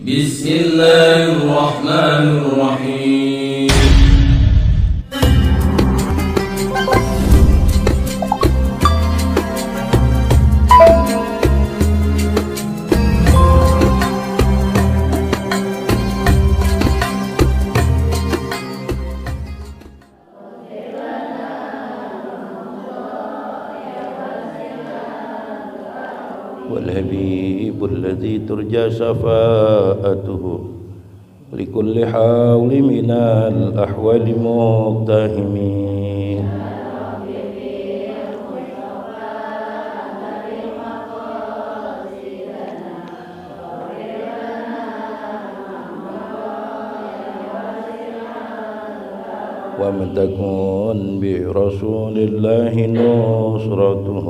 بسم الله الرحمن الرحيم والحبيب الذي ترجى شفاعته لكل حول من الأحوال مقتحم ومن تكن برسول الله نصرته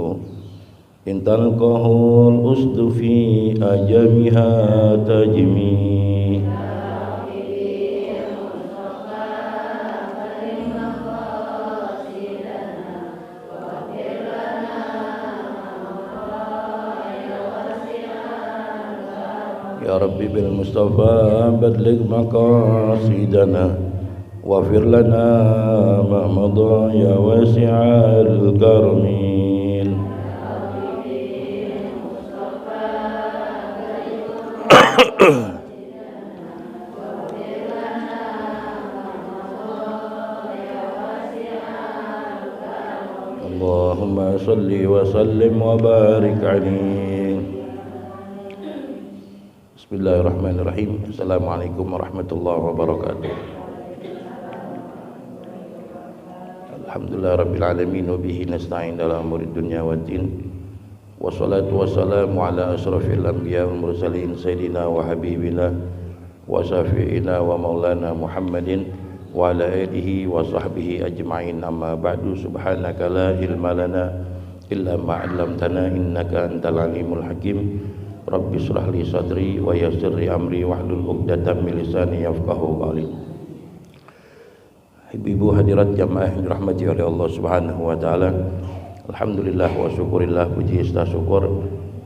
إن تلقه الأسد في أجمها تجمي يا ربي بالمصطفى بلغ مقاصدنا واغفر لنا ما مضى يا واسع الكرم اللهم صل وسلم وبارك عليه. Bismillahirrahmanirrahim. Assalamualaikum warahmatullahi wabarakatuh. Alhamdulillah rabbil alamin wa bihi nasta'in ala umuri dunya waddin. Wassalatu wassalamu ala asrafil anbiya wal mursalin sayyidina wa habibina wa syafi'ina wa maulana Muhammadin wa ala alihi wa sahbihi ajma'in, amma ba'du. Subhanaka la ilma lana illa ma 'allamtana innaka antal alimul hakim. Rabbi shrah li sadri wa yassir li amri wahlul 'uqdatam min lisani yafqahu qawli. Ibu hadirat jamaah yang dirahmati oleh Allah Subhanahu wa taala. Alhamdulillah wa syukurillah, puji serta syukur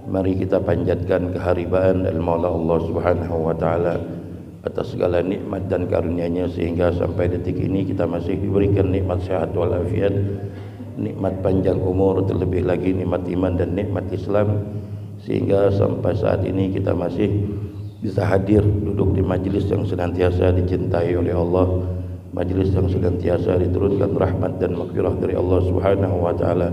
mari kita panjatkan keharibaan al-Maula Allah Subhanahu wa taala atas segala nikmat dan karunia-Nya sehingga sampai detik ini kita masih diberikan nikmat sehat walafiat, nikmat panjang umur, terlebih lagi nikmat iman dan nikmat Islam, sehingga sampai saat ini kita masih bisa hadir duduk di majelis yang senantiasa dicintai oleh Allah, majelis yang senantiasa diturunkan rahmat dan maghfirah dari Allah Subhanahu wa taala.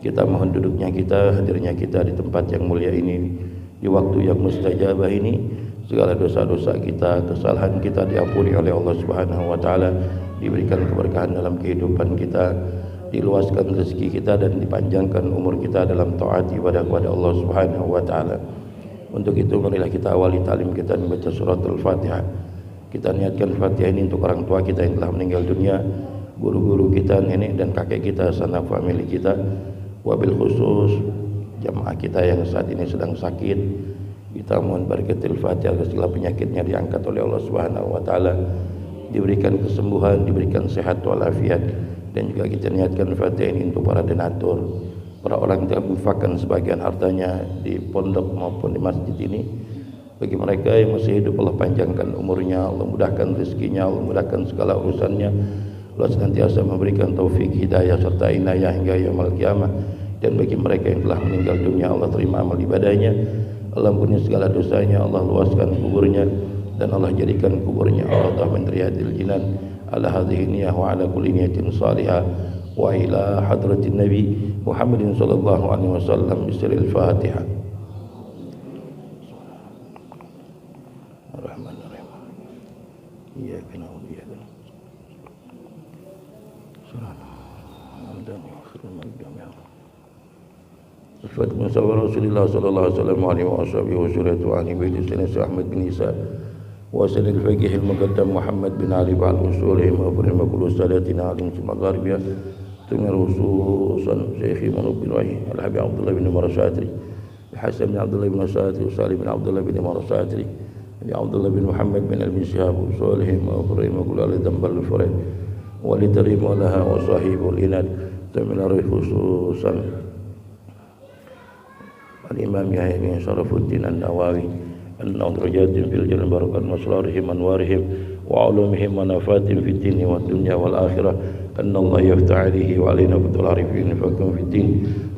Kita mohon duduknya kita, hadirnya kita di tempat yang mulia ini, di waktu yang mustajabah ini. Segala dosa-dosa kita, kesalahan kita diampuni oleh Allah Subhanahu wa taala, diberikan keberkahan dalam kehidupan kita, diluaskan rezeki kita dan dipanjangkan umur kita dalam taat ibadah kepada Allah Subhanahu wa taala. Untuk itu marilah kita awali talim kita membaca surat Al-Fatihah. Kita niatkan Fatihah ini untuk orang tua kita yang telah meninggal dunia, guru-guru kita, nenek dan kakek kita, sanak famili kita, wabil khusus jamaah kita yang saat ini sedang sakit. Kita mohon barakatul Fatihah agar segala penyakitnya diangkat oleh Allah Subhanahu wa taala, diberikan kesembuhan, diberikan sehat walafiat. Dan juga kita niatkan Fatihah ini untuk para donatur, para orang yang telah menginfakkan sebagian hartanya di pondok maupun di masjid ini. Bagi mereka yang masih hidup, Allah panjangkan umurnya, Allah mudahkan rezekinya, Allah mudahkan segala urusannya. Allah senantiasa memberikan taufik, hidayah serta inayah hingga yaumul qiyamah. Dan bagi mereka yang telah meninggal dunia, Allah terima amal ibadahnya, Allah ampuni segala dosanya, Allah luaskan kuburnya, dan Allah jadikan kuburnya Allah min riyadil jinan ala hadhihi niyah wa ala kulli niyatin salihah wa ila hadratin nabi Muhammadin sallallahu alaihi wasallam bisiril Fatihah. Ar-Rahmanir-Rahim. Iyyaka na'budu wa iyyaka nasta'in. Fatihah Musawa Rasulullah sallallahu alaihi wasallam wa ashabihi wa suratu ali baiti sayyidina Ahmad bin Isa wa sayyidil faqih al-muqaddam Muhammad bin Ali ba'al usulihim wa burima kullu sadatina alim sumagaribiyah tumir khususan Syekh Ibnu Rawi Al-Habib Abdullah bin Marasatri Hasan bin Abdullah bin Marasatri Salim bin Abdullah bin Marasatri Abdullah bin Muhammad bin Al-Bishab usulihim wa burima kullu al-dambal furai wa litarimu laha wa sahibul inad tumir khususan Al-Imam Yahya bin Syarafuddin An-Nawawi أنهم درجات في الجنة بركة مسرارهم أنوارهم وعلومهم ونفاتهم في الدين والدنيا والآخرة أن الله يفتح عليه وعلينا فتح العارفين فكم في الدين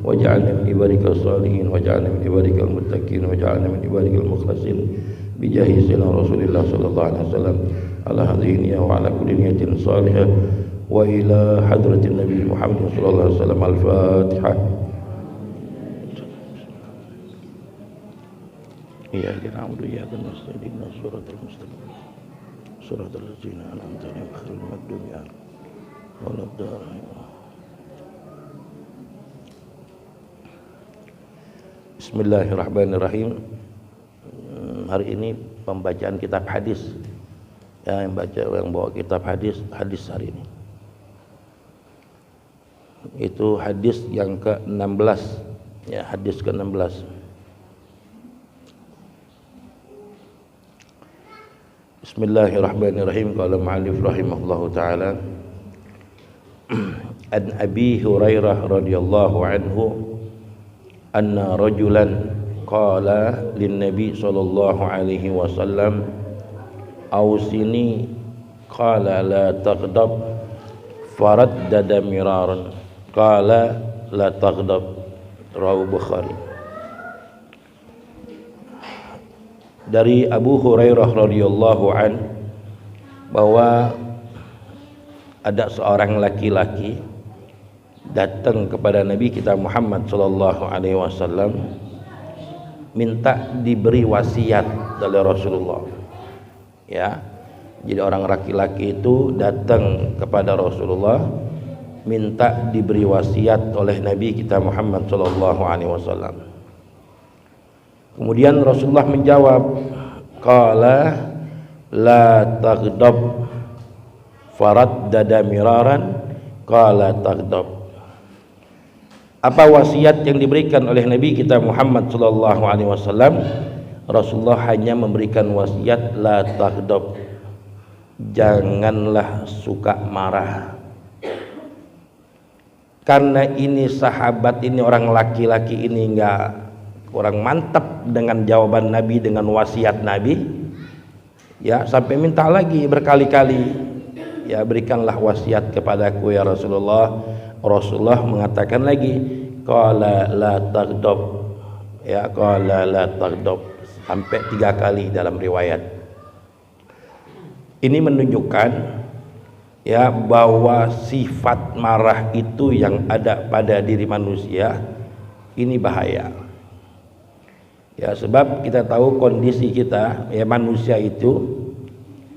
وجعلنا من عبادك الصالحين وجعلنا من عبادك المتقين وجعلنا من عبادك المخلصين بجاه سيدنا رسول الله صلى الله عليه وسلم على هذه النية وعلى كل نية صالحة وإلى حضرة النبي محمد صلى الله عليه وسلم الفاتحة. إياك نعبد وإياك نستعين اهدنا الصراط المستقيم صراط الذين أنعمت عليهم غير المغضوب عليهم ولا الضالين. Bismillahirrahmanirrahim. Hari ini pembacaan kitab hadis. Ya, yang bawa kitab hadis hari ini. Itu hadis yang ke-16. Ya, hadis ke-16. Bismillahirrahmanirrahim. Qala mu'allif rahimahullahu taala an Abi Hurairah radhiyallahu anhu anna rajulan qala lin nabi sallallahu alaihi wasallam awsini qala la taghdab faraddada miraran qala la taghdab rawahu Bukhari. Dari Abu Hurairah radhiyallahu an bahwa ada seorang laki-laki datang kepada Nabi kita Muhammad sallallahu alaihi wasallam minta diberi wasiat dari Rasulullah. Ya. Jadi orang laki-laki itu datang kepada Rasulullah minta diberi wasiat oleh Nabi kita Muhammad sallallahu alaihi wasallam. Kemudian Rasulullah menjawab, qala la taghdab faraddada miraran qala taghdab. Apa wasiat yang diberikan oleh Nabi kita Muhammad sallallahu alaihi wasallam? Rasulullah hanya memberikan wasiat la taghdab. Janganlah suka marah. Karena ini sahabat ini, orang laki-laki ini kurang mantap dengan jawaban Nabi, dengan wasiat Nabi, ya, sampai minta lagi berkali-kali, ya, berikanlah wasiat kepadaku ya Rasulullah. Rasulullah mengatakan lagi, qala la taghdab, ya, qala la taghdab, sampai 3 kali dalam riwayat. Ini menunjukkan, ya, bahwa sifat marah itu yang ada pada diri manusia ini bahaya. Ya, sebab kita tahu kondisi kita, ya, manusia itu,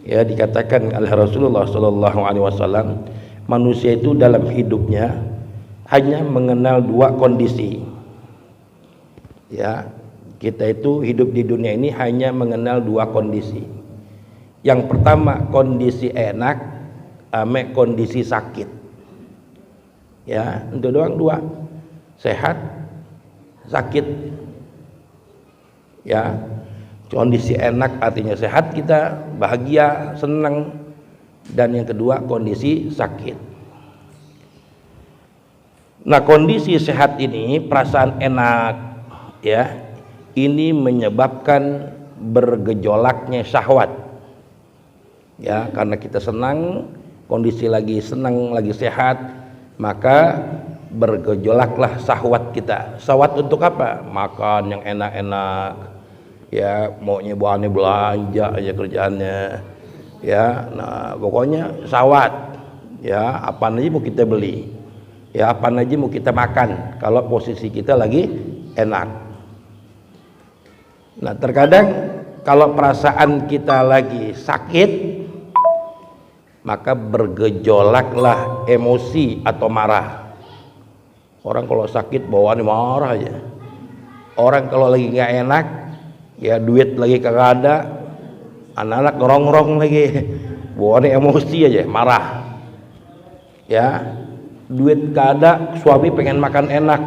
ya, dikatakan oleh Rasulullah sallallahu alaihi wasallam, manusia itu dalam hidupnya hanya mengenal 2 kondisi. Ya, kita itu hidup di dunia ini hanya mengenal 2 kondisi. Yang pertama kondisi enak, ame kondisi sakit. Ya, itu doang 2. Sehat, sakit. Ya, kondisi enak artinya sehat, kita bahagia, senang. Dan yang kedua kondisi sakit. Nah, kondisi sehat ini, perasaan enak, ya, ini menyebabkan bergejolaknya syahwat. Ya, karena kita senang, kondisi lagi senang, lagi sehat, maka bergejolaklah syahwat kita. Syahwat untuk apa? Makan yang enak-enak, ya, maunya bahannya belanja aja kerjaannya, ya. Nah, pokoknya syahwat, ya, apa aja mau kita beli, ya, apa aja mau kita makan kalau posisi kita lagi enak. Nah, terkadang kalau perasaan kita lagi sakit, maka bergejolaklah emosi atau marah. Orang kalau sakit bawaannya marah aja. Orang kalau lagi nggak enak, ya, duit lagi kagak ada, anak-anak ngerongrong lagi, bawaannya emosi aja, marah. Ya, duit kagak ada, suami pengen makan enak,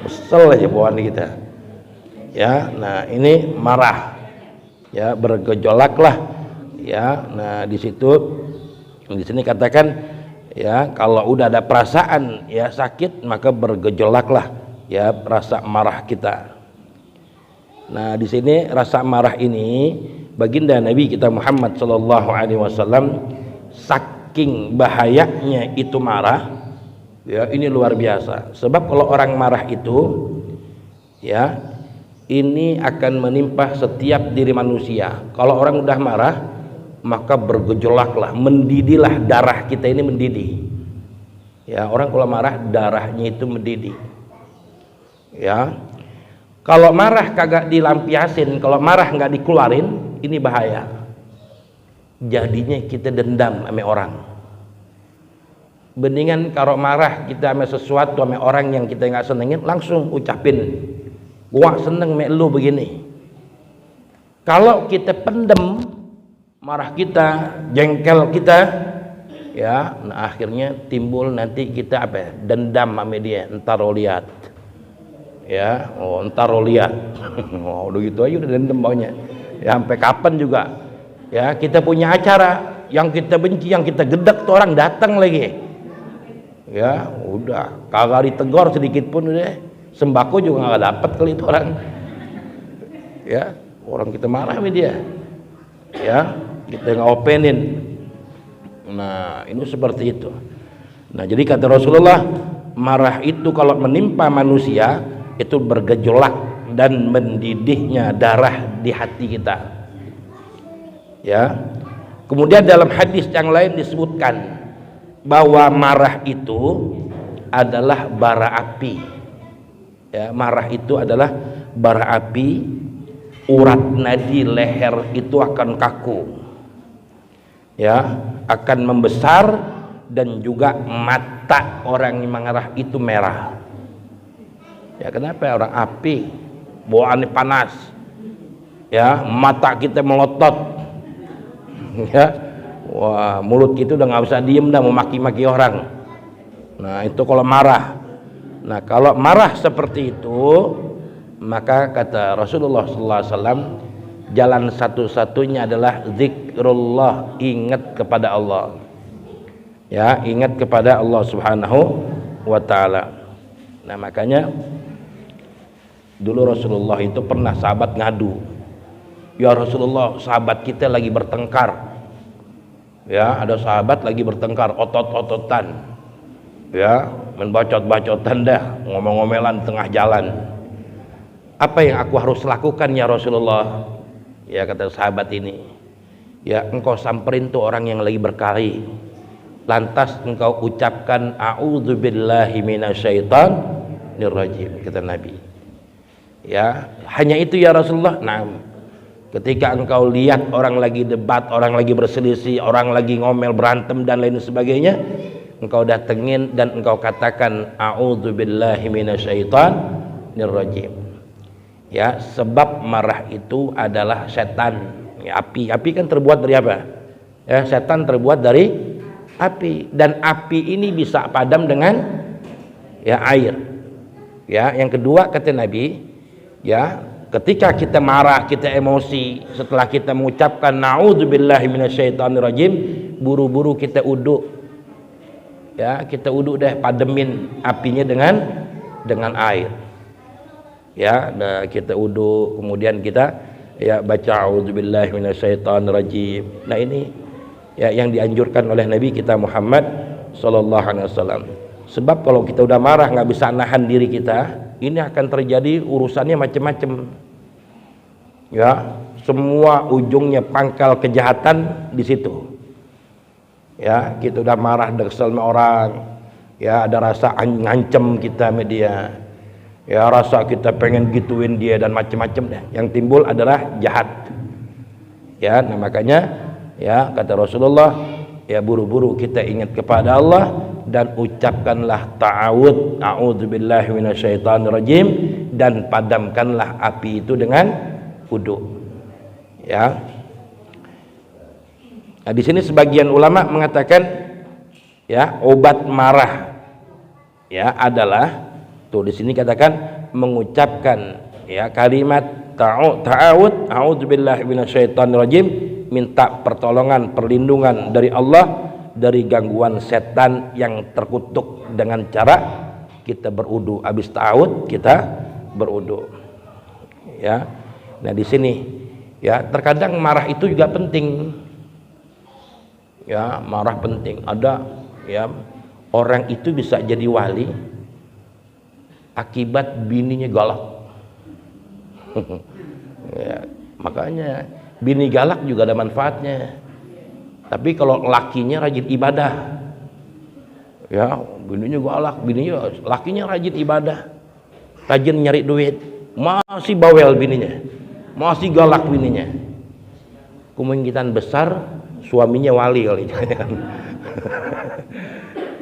kesel aja bawaannya kita. Ya, nah ini marah, ya, bergejolaklah, ya. Nah, di sini katakan, ya, kalau udah ada perasaan, ya, sakit, maka bergejolaklah, ya, rasa marah kita. Nah, di sini rasa marah ini baginda Nabi kita Muhammad sallallahu alaihi wasallam saking bahayanya itu marah, ya ini luar biasa. Sebab kalau orang marah itu, ya ini akan menimpa setiap diri manusia. Kalau orang udah marah, maka bergejolaklah, mendidihlah darah kita ini mendidih. Ya, orang kalau marah darahnya itu mendidih. Ya, kalau marah kagak dilampiasin, kalau marah nggak dikeluarin, ini bahaya. Jadinya kita dendam sama orang. Mendingan kalau marah kita sama sesuatu, sama orang yang kita nggak senengin, langsung ucapin, gua seneng sama lu begini. Kalau kita pendem marah kita, jengkel kita, ya, nah akhirnya timbul nanti kita apa ya, dendam sama dia, entar lo lihat, ya, oh entar lo lihat, oh udah gitu aja udah dendam baunya, ya sampai kapan juga, ya kita punya acara, yang kita benci, yang kita gedek tuh orang datang lagi, ya udah kagak ditegor sedikit pun udah, sembako juga nggak dapat kali itu orang, ya orang kita marah sama dia, ya kita ngopenin. Nah ini seperti itu. Nah jadi kata Rasulullah, marah itu kalau menimpa manusia itu bergejolak dan mendidihnya darah di hati kita, ya. Kemudian dalam hadis yang lain disebutkan bahwa marah itu adalah bara api, ya, marah itu adalah bara api, urat nadi leher itu akan kaku, ya, akan membesar, dan juga mata orang yang marah itu merah. Ya kenapa? Orang api, bawaannya panas, ya mata kita melotot, ya wah mulut kita udah nggak bisa diem dah, mau maki-maki orang. Nah itu kalau marah. Nah kalau marah seperti itu, maka kata Rasulullah SAW, jalan satu-satunya adalah zikrullah, ingat kepada Allah, ya ingat kepada Allah Subhanahu wa ta'ala. Nah makanya dulu Rasulullah itu pernah sahabat ngadu, ya Rasulullah sahabat kita lagi bertengkar, ya ada sahabat lagi bertengkar, otot-ototan, ya membacot-bacotan dah, ngomel-ngomelan tengah jalan. Apa yang aku harus lakukan ya Rasulullah? Ya kata sahabat ini, ya engkau samperin tuh orang yang lagi berkelahi, lantas engkau ucapkan a'udzubillahi minasyaitonir rajim, kata Nabi. Ya hanya itu ya Rasulullah. Nah ketika engkau lihat orang lagi debat, orang lagi berselisih, orang lagi ngomel berantem dan lain sebagainya, engkau datengin dan engkau katakan a'udzubillahi minasyaitonir rajim. Ya sebab marah itu adalah setan, ya, api. Api kan terbuat dari apa? Ya setan terbuat dari api, dan api ini bisa padam dengan ya air. Ya yang kedua kata Nabi, ya ketika kita marah, kita emosi, setelah kita mengucapkan na'udzubillahi minasyaitonirrajim, buru-buru kita uduk, ya kita uduk deh, pademin apinya dengan air, ya nah, kita uduk, kemudian kita ya baca a'udzubillahi minasyaitonirrajim. Nah ini ya yang dianjurkan oleh Nabi kita Muhammad sallallahu alaihi wasallam. Sebab kalau kita udah marah nggak bisa nahan diri kita, ini akan terjadi urusannya macam-macam, ya semua ujungnya pangkal kejahatan di situ. Ya kita udah marah kesel sama orang, ya ada rasa ngancem kita sama dia, ya rasa kita pengen gituin dia dan macam-macam deh. Yang timbul adalah jahat, ya nah makanya ya kata Rasulullah, ya buru-buru kita ingat kepada Allah dan ucapkanlah ta'awud, a'udzubillahi minasyaitonirrajim, dan padamkanlah api itu dengan wudu, ya. Nah di sini sebagian ulama mengatakan ya obat marah ya adalah tuh di sini katakan mengucapkan ya kalimat ta'awud, a'udzubillahi minasyaitonirrajim, minta pertolongan, perlindungan dari Allah dari gangguan setan yang terkutuk dengan cara kita berudu. Habis ta'awud kita berudu, ya Nah di sini ya terkadang marah itu juga penting. Ya marah penting. Ada ya orang itu bisa jadi wali akibat bininya galak. Ya, makanya bini galak juga ada manfaatnya. Tapi kalau lakinya rajin ibadah, ya bininya galak, lakinya rajin ibadah, rajin nyari duit, masih bawel bininya, masih galak bininya, kemungkinan besar suaminya wali kali.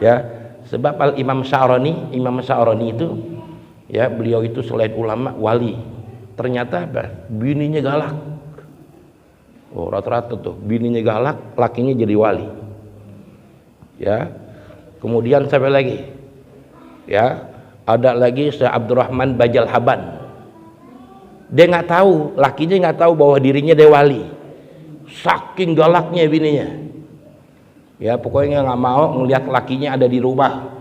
Ya, sebab Imam Sya'rani itu, ya beliau itu selain ulama wali, ternyata apa? Bininya galak. Oh, rata-rata tuh bininya galak, lakinya jadi wali. Ya. Kemudian sampai lagi. Ya, ada lagi Syekh Abdurrahman Bajal Haban. Dia nggak tahu, lakinya nggak tahu bahwa dirinya dia wali. Saking galaknya bininya. Ya, pokoknya nggak mau ngelihat lakinya ada di rumah.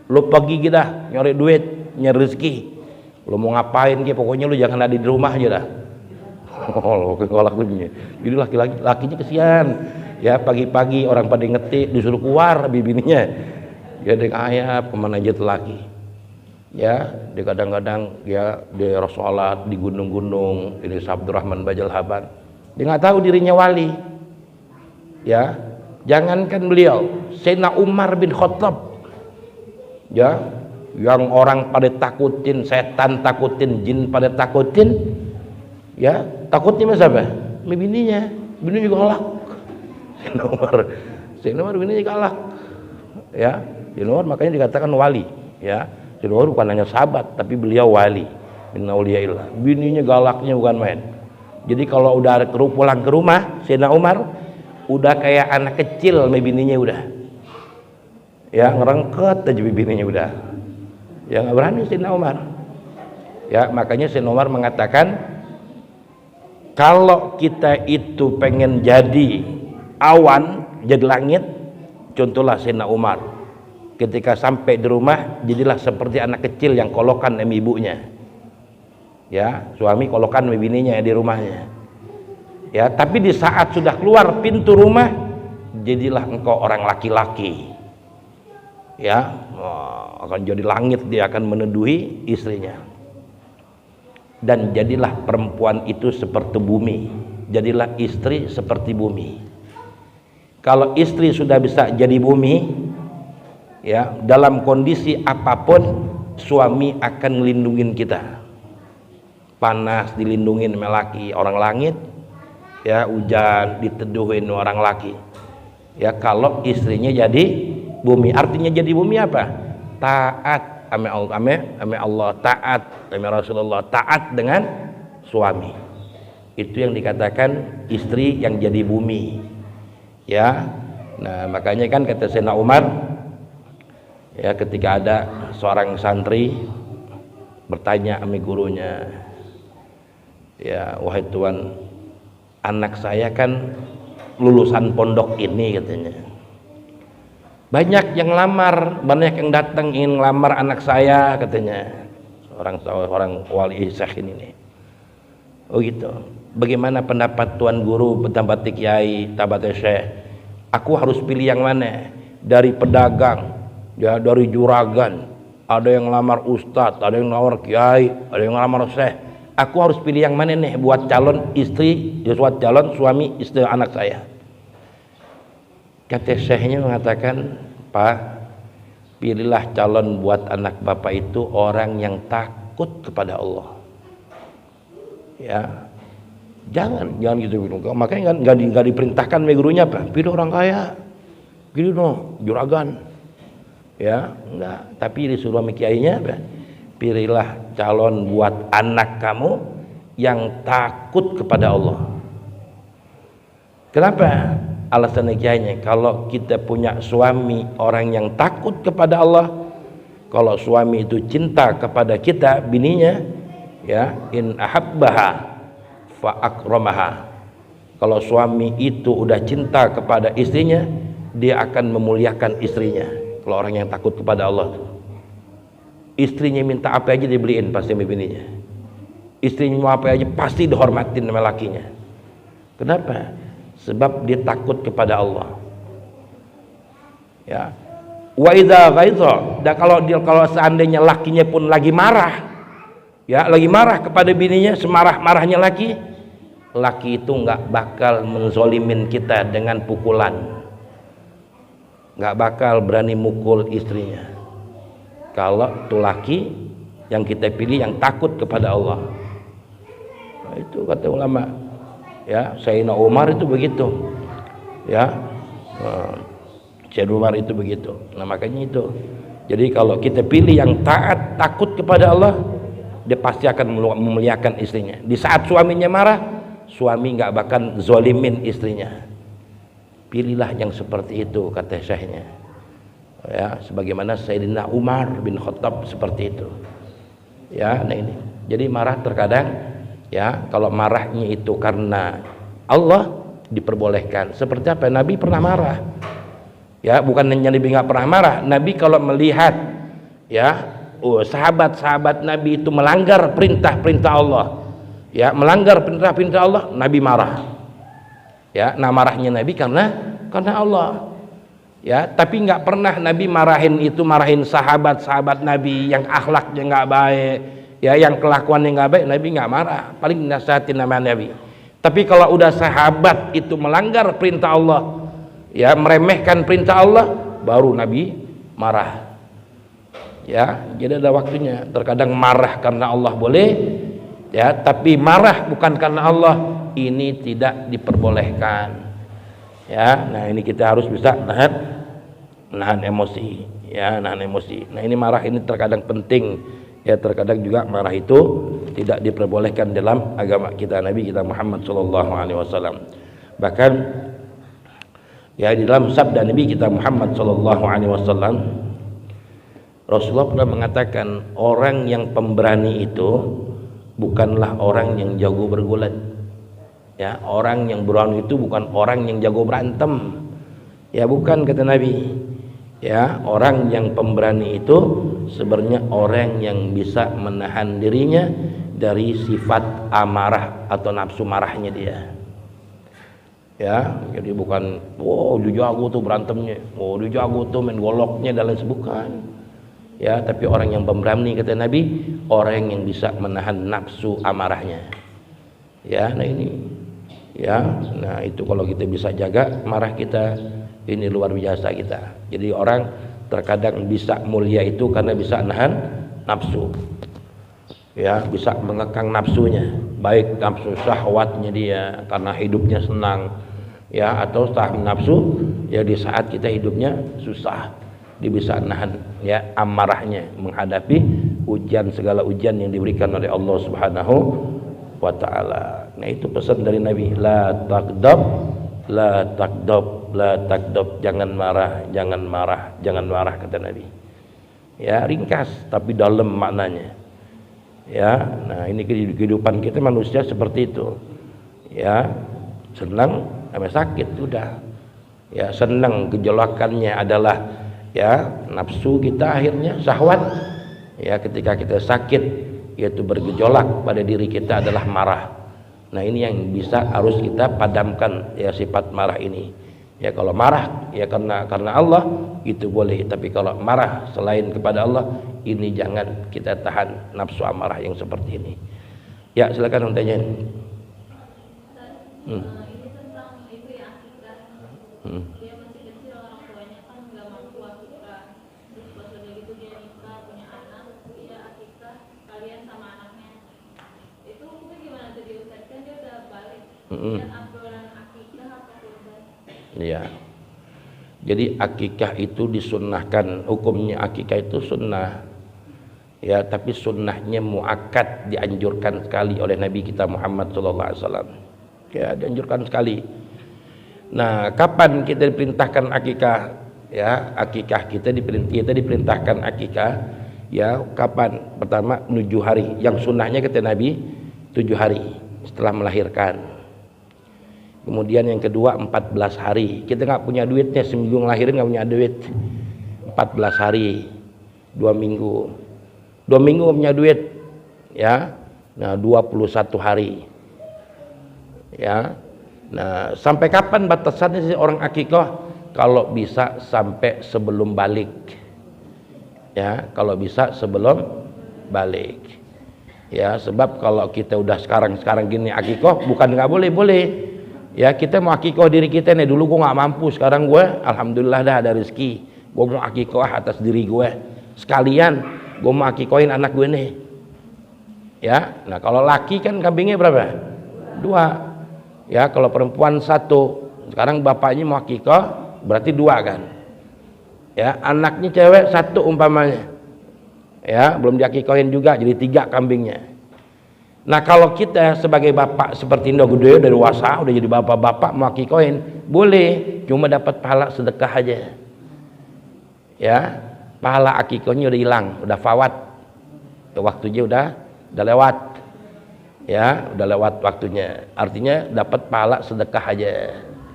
Lu pergi kita nyari duit, nyari rezeki. Lu mau ngapain dia, pokoknya lu jangan ada di rumah aja dah. Oh, galak begini. Jadi lakinya kesian. Ya, pagi-pagi orang pada ngetik disuruh keluar bininya. Ya dia ayap kemana aja tuh laki. Ya, dia kadang-kadang ya dia sholat di gunung-gunung. Ini Abdurrahman Bajal Haban. Dia nggak tahu dirinya wali. Ya, jangankan beliau, Sayyidina Umar bin Khattab. Ya, yang orang pada takutin setan, takutin jin, pada takutin. Ya, takutnya mas apa? Bininya juga galak. Sayyidina Umar bininya galak. Ya, Sayyidina Umar makanya dikatakan wali. Ya, Sayyidina Umar bukan hanya sahabat, tapi beliau wali. Min auliyaillah. Bininya galaknya bukan main. Jadi kalau udah pulang ke rumah, Sayyidina Umar udah kayak anak kecil sama bininya udah. Ya, ngerengket aja bininya udah. Ya nggak berani Sayyidina Umar. Ya, makanya Sayyidina Umar mengatakan, kalau kita itu pengen jadi awan, jadi langit, contohlah Sayyidina Umar. Ketika sampai di rumah, jadilah seperti anak kecil yang kolokan sama ibunya. Ya, suami kolokan sama bininya di rumahnya. Ya, tapi di saat sudah keluar pintu rumah, jadilah engkau orang laki-laki. Ya, akan jadi langit, dia akan meneduhi istrinya. Dan jadilah perempuan itu seperti bumi, jadilah istri seperti bumi. Kalau istri sudah bisa jadi bumi, ya dalam kondisi apapun suami akan melindungi kita. Panas dilindungin sama laki, orang langit. Ya, hujan diteduhin orang laki. Ya, kalau istrinya jadi bumi, artinya jadi bumi apa? Taat ame Allah, taat ame Rasulullah, taat dengan suami. Itu yang dikatakan istri yang jadi bumi. Ya. Nah, makanya kan kata Sayyidina Umar, ya ketika ada seorang santri bertanya sama gurunya, ya wahai Tuan, anak saya kan lulusan pondok ini katanya. Banyak yang lamar, banyak yang datang ingin lamar anak saya katanya. Orang wali syekh ini nih. Oh gitu. Bagaimana pendapat Tuan Guru, pendapat Kiai, pendapat Syekh? Aku harus pilih yang mana? Dari pedagang, ya dari juragan. Ada yang lamar ustadz, ada yang lamar kiai, ada yang lamar syekh. Aku harus pilih yang mana nih buat calon istri, buat calon suami istri anak saya? Kata syekhnya mengatakan, Pak, pilihlah calon buat anak bapak itu orang yang takut kepada Allah. Ya, jangan gitu. Makanya nggak diperintahkan sama gurunya apa? Pilih orang kaya, pilih juragan. Ya, enggak. Tapi disuruh sama kiainya apa? Pilihlah calon buat anak kamu yang takut kepada Allah. Kenapa? Alasan kiainya, kalau kita punya suami orang yang takut kepada Allah, kalau suami itu cinta kepada kita, bininya, ya, in ahabbaha fa akramaha. Kalau suami itu udah cinta kepada istrinya, dia akan memuliakan istrinya. Kalau orang yang takut kepada Allah, istrinya minta apa aja dibeliin pasti sama bininya. istrinya mau apa aja pasti dihormatin sama lakinya. Kenapa? Sebab dia takut kepada Allah. Ya. Wa idza ghaidha, dan kalau seandainya lakinya pun lagi marah, ya lagi marah kepada bininya, semarah-marahnya laki itu nggak bakal menzolimin kita dengan pukulan, nggak bakal berani mukul istrinya. Kalau tuh laki yang kita pilih yang takut kepada Allah. Nah, itu kata ulama. Ya, Sayyidina Umar itu begitu. Ya. Sayyidina Umar itu begitu. Nah, makanya itu. Jadi kalau kita pilih yang taat, takut kepada Allah, dia pasti akan memuliakan istrinya. Di saat suaminya marah, suami nggak bakal zolimin istrinya. Pilihlah yang seperti itu, kata syekhnya. Ya, sebagaimana Sayyidina Umar bin Khattab seperti itu. Ya, nah ini. Jadi marah terkadang, ya, kalau marahnya itu karena Allah diperbolehkan. Seperti apa? Nabi pernah marah. Ya, bukan hanya Nabi nggak pernah marah. Nabi kalau melihat, ya, sahabat-sahabat Nabi itu melanggar perintah-perintah Allah, ya, melanggar perintah-perintah Allah, Nabi marah. Ya, nah marahnya Nabi karena Allah. Ya, tapi nggak pernah Nabi marahin sahabat-sahabat Nabi yang akhlaknya nggak baik, ya, yang kelakuannya nggak baik, Nabi nggak marah, paling nasihatin nama Nabi. Tapi kalau udah sahabat itu melanggar perintah Allah, ya, meremehkan perintah Allah, baru Nabi marah. Ya, jadi ada waktunya. Terkadang marah karena Allah boleh, ya, tapi marah bukan karena Allah, ini tidak diperbolehkan. Ya, nah ini kita harus bisa nahan emosi, ya, nahan emosi. Nah, ini marah ini terkadang penting, ya, terkadang juga marah itu tidak diperbolehkan dalam agama kita, Nabi kita Muhammad SAW. Bahkan, ya, di dalam sabda Nabi kita Muhammad SAW, Rasulullah pernah mengatakan, orang yang pemberani itu bukanlah orang yang jago bergulat. Ya, orang yang berani itu bukan orang yang jago berantem. Ya, bukan, kata Nabi. Ya, orang yang pemberani itu sebenarnya orang yang bisa menahan dirinya dari sifat amarah atau nafsu marahnya dia. Ya, jadi bukan, dia jago tuh berantemnya, dia jago tuh main goloknya dan lain sebagainya. Ya, tapi orang yang pemberani, kata Nabi, orang yang bisa menahan nafsu amarahnya. Ya, nah ini. Ya, nah itu kalau kita bisa jaga marah kita, ini luar biasa kita. Jadi orang terkadang bisa mulia itu karena bisa nahan nafsu. Ya, bisa mengekang nafsunya, baik nafsu syahwatnya dia karena hidupnya senang, ya, atau nafsu, ya, di saat kita hidupnya susah, dia bisa nahan, ya, amarahnya menghadapi segala ujian yang diberikan oleh Allah Subhanahu wa ta'ala. Nah, itu pesan dari Nabi, la takdab, jangan marah, kata Nabi. Ya, ringkas tapi dalam maknanya. Ya, nah ini kehidupan kita manusia seperti itu. Ya, senang sampai sakit sudah. Ya, senang gejolakannya adalah, ya, nafsu kita akhirnya syahwat. Ya, ketika kita sakit, yaitu bergejolak pada diri kita adalah marah. Nah, ini yang harus kita padamkan, ya, sifat marah ini. Ya, kalau marah, ya, karena Allah itu boleh, tapi kalau marah selain kepada Allah, ini jangan kita tahan nafsu amarah yang seperti ini. Ya, silakan tanya. Ini tentang itu ya, akikah. Dia masih kecil, orang tuanya kan nggak mampu akikah. Terus pas udah gitu dia nikah, punya anak, dia akikah kalian sama anaknya. Itu gimana tuh diusahakan, dia udah balik. Dan aturan akikah apa kurban? Iya. Jadi akikah itu disunnahkan, hukumnya akikah itu sunnah. Ya, tapi sunnahnya muakkad, dianjurkan sekali oleh Nabi kita Muhammad SAW. Ya, dianjurkan sekali. Nah, kapan kita diperintahkan akikah? Ya, akikah kita diperintahkan akikah. Ya, kapan? Pertama 7 hari. Yang sunnahnya kata Nabi 7 hari setelah melahirkan. Kemudian yang kedua 14 hari. Kita nggak punya duitnya, seminggu ngelahirin nggak punya duit. 14 hari, 2 minggu. 2 minggu punya duit, ya, Nah, 21 hari. Ya. Nah, sampai kapan batasannya sih orang akikah? Kalau bisa sampai sebelum balik. Ya, kalau bisa sebelum balik. Ya, sebab kalau kita udah sekarang gini akikah, bukan nggak boleh. Ya, kita mau akikah diri kita nih. Dulu gue nggak mampu, sekarang gue alhamdulillah dah ada rezeki. Gue mau akikah atas diri gue. Sekalian gue mau akikahin anak gue nih. Ya, nah kalau laki kan kambingnya berapa? 2. Ya, kalau perempuan 1. Sekarang bapaknya mau akikah, berarti 2 kan? Ya, anaknya cewek 1 umpamanya. Ya, belum diakikahin juga, jadi 3 kambingnya. Nah, kalau kita sebagai bapak seperti ini udah gede, udah dewasa, udah jadi bapak-bapak mau akikahin, boleh, cuma dapat pahala sedekah aja. Ya, pahala akikahnya udah hilang, udah fawat. Waktunya udah lewat. Ya, udah lewat waktunya. Artinya dapat pahala sedekah aja.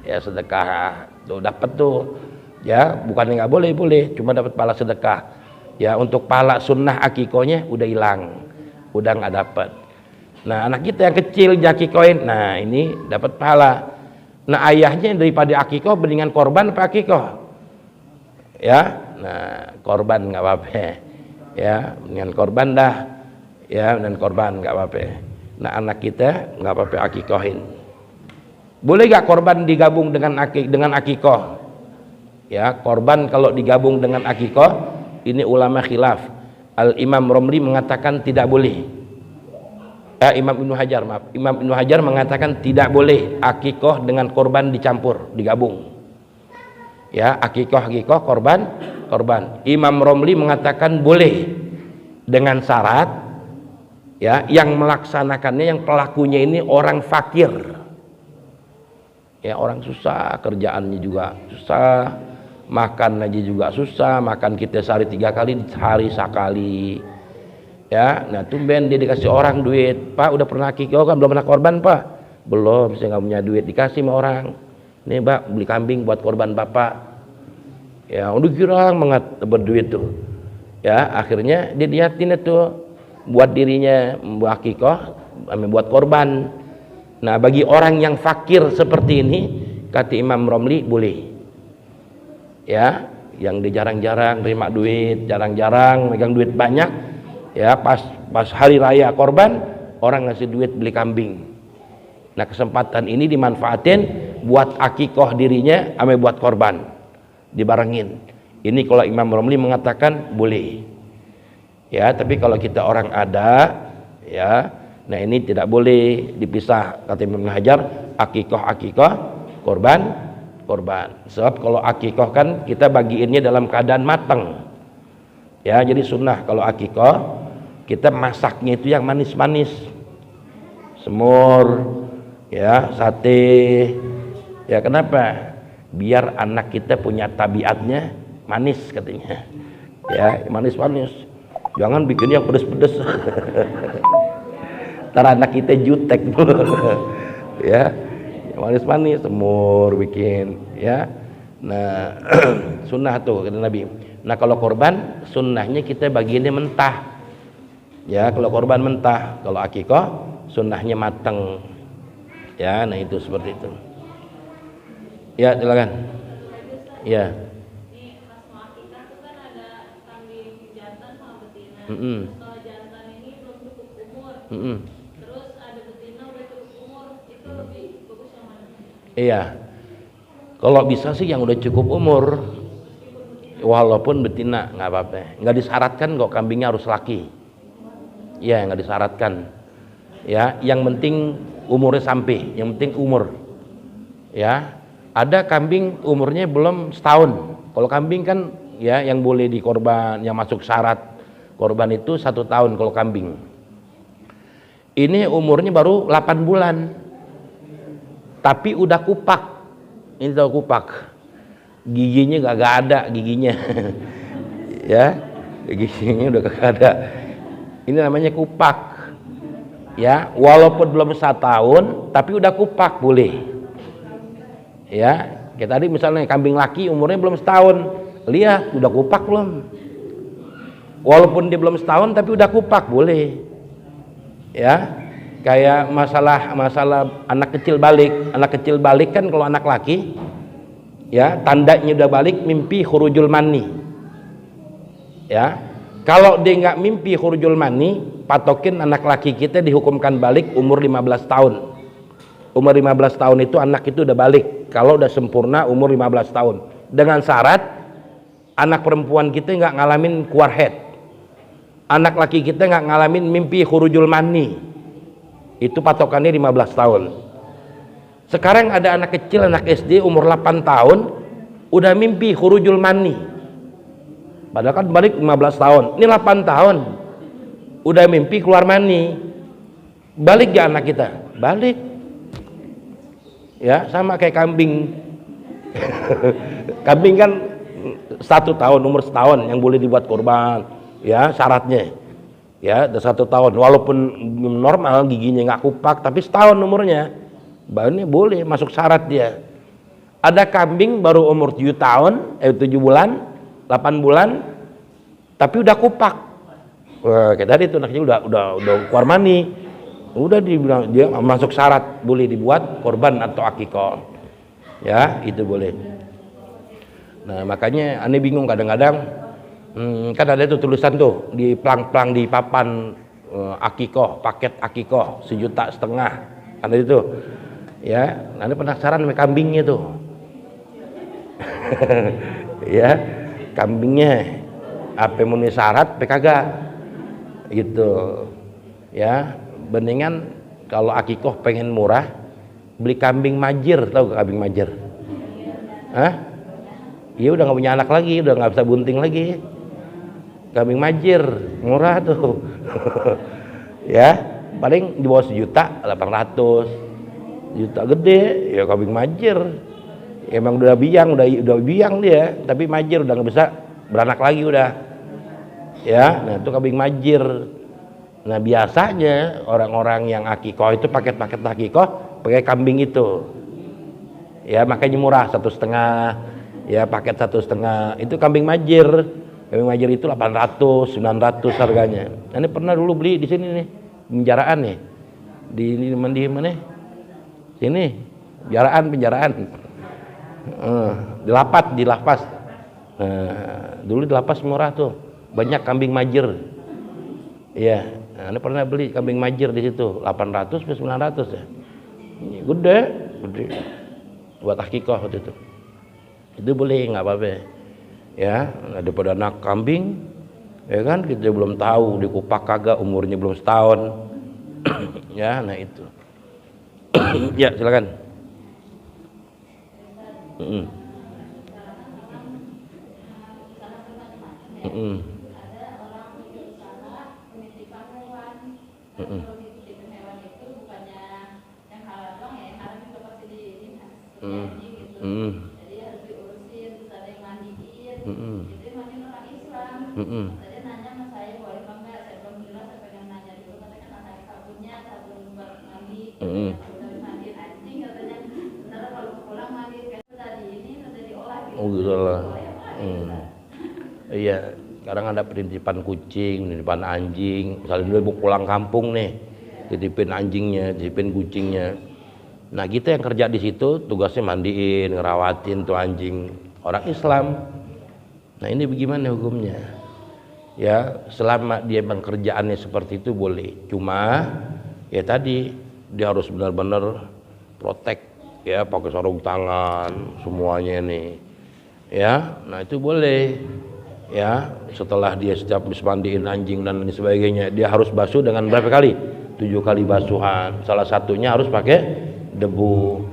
Ya, sedekah tuh dapat tuh. Ya, bukan nggak boleh, cuma dapat pahala sedekah. Ya, untuk pahala sunnah akikahnya udah hilang, udah nggak dapat. Nah, anak kita yang kecil diakikahin, nah ini dapat pahala. Nah, ayahnya daripada akikah mendingan korban apa akikah? Ya, nah korban nggak apa-apa. Ya, mendingan korban dah. Ya, dan korban nggak apa-apa. Nah, anak kita nggak apa-apa akikahin. Boleh nggak korban digabung dengan akikah? Ya, korban kalau digabung dengan akikah, ini ulama khilaf. Al Imam Romli mengatakan tidak boleh. Ya, Imam Ibnu Hajar mengatakan tidak boleh akikah dengan korban dicampur, digabung. Ya, akikah korban. Imam Romli mengatakan boleh dengan syarat. Ya, yang melaksanakannya, yang pelakunya ini orang fakir. Ya, orang susah, kerjaannya juga susah, makan aja juga susah, makan kita sehari 3 kali, sehari sekali. Ya, nah tumben dia dikasih orang duit, Pak udah pernah akikah kan, belum pernah korban Pak? Belum, saya nggak punya duit, dikasih sama orang. Nih Pak, beli kambing buat korban Bapak. Ya, udah girang banget berduit tuh. Ya, akhirnya dia liatin itu buat dirinya membuat akikah, membuat korban. Nah, bagi orang yang fakir seperti ini, kata Imam Romli boleh. Ya, yang dia jarang-jarang terima duit, jarang-jarang megang duit banyak, ya pas hari raya korban, orang ngasih duit beli kambing. Nah, kesempatan ini dimanfaatin buat akikah dirinya, ame buat korban, dibarengin. Ini kalau Imam Romli mengatakan boleh. Ya, tapi kalau kita orang ada, ya, nah ini tidak boleh dipisah. Kata Imam Hajar, akikah, korban. Sebab kalau akikah kan kita bagiinnya dalam keadaan matang. Ya, jadi sunnah kalau akikah kita masaknya itu yang manis-manis, semur, ya, sate. Ya, kenapa? Biar anak kita punya tabiatnya manis katanya. Ya, manis-manis. Jangan bikin yang pedes-pedes. Ntar anak kita jutek. Ya, manis-manis, semur bikin. Ya, nah sunnah tuh kata Nabi. Nah, kalau korban sunnahnya kita bagiannya mentah. Ya, kalau korban mentah. Kalau akikah sunnahnya matang. Ya, nah itu seperti itu. Ya, silakan. Ya. Kalau jantan ini belum cukup umur, terus ada betina udah cukup umur, itu lebih bagus yang mana? Iya, kalau bisa sih yang udah cukup umur, walaupun betina nggak apa-apa, nggak disyaratkan kok kambingnya harus laki. Iya, nggak disyaratkan. Ya, yang penting umurnya sampai, yang penting umur. Ya, ada kambing umurnya belum setahun. Kalau kambing kan ya yang boleh dikorban, yang masuk syarat korban itu 1 tahun kalau kambing. Ini umurnya baru 8 bulan. Tapi udah kupak. Ini tahu kupak. Giginya gak ada giginya. Ya, giginya udah gak ada. Ini namanya kupak. Ya, walaupun belum 1 tahun tapi udah kupak boleh. Ya, kayak tadi misalnya kambing laki umurnya belum 1 tahun. Lihat udah kupak belum? Walaupun dia belum 1 tahun tapi udah kupak boleh. Ya, kayak masalah anak kecil balik kan kalau anak laki ya tandanya udah balik mimpi khurujul mani. Ya, kalau dia nggak mimpi khurujul mani, patokin anak laki kita dihukumkan balik umur 15 tahun. Umur 15 tahun itu anak itu udah balik kalau udah sempurna umur 15 tahun, dengan syarat anak perempuan kita nggak ngalamin keluar head, anak laki kita nggak ngalamin mimpi khurujul mani. Itu patokannya 15 tahun. Sekarang ada anak kecil, anak SD umur 8 tahun udah mimpi khurujul mani, padahal kan balik 15 tahun. Ini 8 tahun udah mimpi keluar mani, balik gak anak kita? Balik. Ya, sama kayak kambing. Kambing kan 1 tahun, umur setahun yang boleh dibuat kurban, ya syaratnya. Ya, udah 1 tahun, walaupun normal giginya nggak kupak, tapi setahun umurnya, bahannya boleh masuk syarat dia. Ada kambing baru umur 7 tahun, 7 bulan, 8 bulan, tapi udah kupak. Wah, kayak tadi tuh anaknya udah keluar mani. Udah dibilang dia masuk syarat boleh dibuat korban atau akikah. Ya, itu boleh. Nah, makanya aneh bingung kadang-kadang, kan ada tuh tulisan tuh di plang-plang di papan akikah, paket akikah 1,5 juta. Ada itu. Ya, aneh penasaran sama kambingnya tuh. Ya, kambingnya apa memenuhi syarat, kagak gitu. Ya, mendingan kalau akikoh pengen murah beli kambing majir. Tahu gak kambing majir? Hah? Iya, udah nggak punya anak lagi, udah nggak bisa bunting lagi. Kambing majir murah tuh. Ya, paling di bawah 1.800.000. Juta gede ya kambing majir. Emang udah biang dia, tapi majir udah nggak bisa beranak lagi udah. Ya, nah itu kambing majir. Nah, biasanya orang-orang yang akikoh itu paket-paket akikoh pakai kambing itu. Ya, makanya murah 1,5. Ya, paket 1,5 itu kambing majir. Kambing majir itu 800, 900 harganya. Ini pernah dulu beli di sini nih, penjaraan nih. Di mana? Sini, penjaraan. Di lapas. Dulu di lapas murah tuh, banyak kambing majir. Iya, nah, ini pernah beli kambing majir di situ, 800 sampai 900 ya. Ini gede. Buat akikah waktu itu. Itu boleh, nggak apa-apa. Ya, daripada anak kambing, ya kan kita belum tahu dikupak kagak, umurnya belum setahun. Ya, nah itu. Ya, silakan. Oh gitu lah. Iya, sekarang ada penitipan kucing, penitipan anjing. Misalnya dulu mau pulang kampung nih, titipin anjingnya, titipin kucingnya. Nah, kita yang kerja di situ tugasnya mandiin, ngerawatin tuh anjing. Orang Islam. Nah, ini bagaimana hukumnya? Ya, selama dia pekerjaannya seperti itu boleh. Cuma ya tadi dia harus benar-benar protek ya, pakai sarung tangan semuanya nih. Ya, nah itu boleh. Ya, setelah dia setiap habis mandiin anjing dan lain sebagainya, dia harus basuh dengan berapa kali? 7 kali basuhan. Salah satunya harus pakai debu.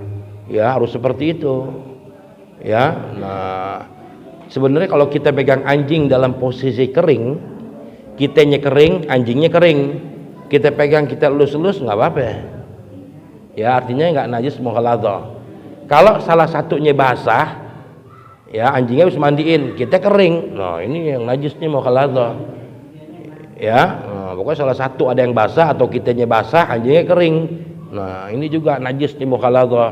Ya, harus seperti itu. Ya, nah sebenarnya kalau kita pegang anjing dalam posisi kering, kitanya kering, anjingnya kering, kita pegang, kita elus-elus nggak apa-apa. Ya, artinya nggak najis mughaladzah. Kalau salah satunya basah, ya anjingnya harus mandiin, kita kering. Nah, ini yang najis nih mughaladzah. Ya, nah, pokoknya salah satu ada yang basah atau kitanya basah, anjingnya kering. Nah, ini juga najis nih mughaladzah.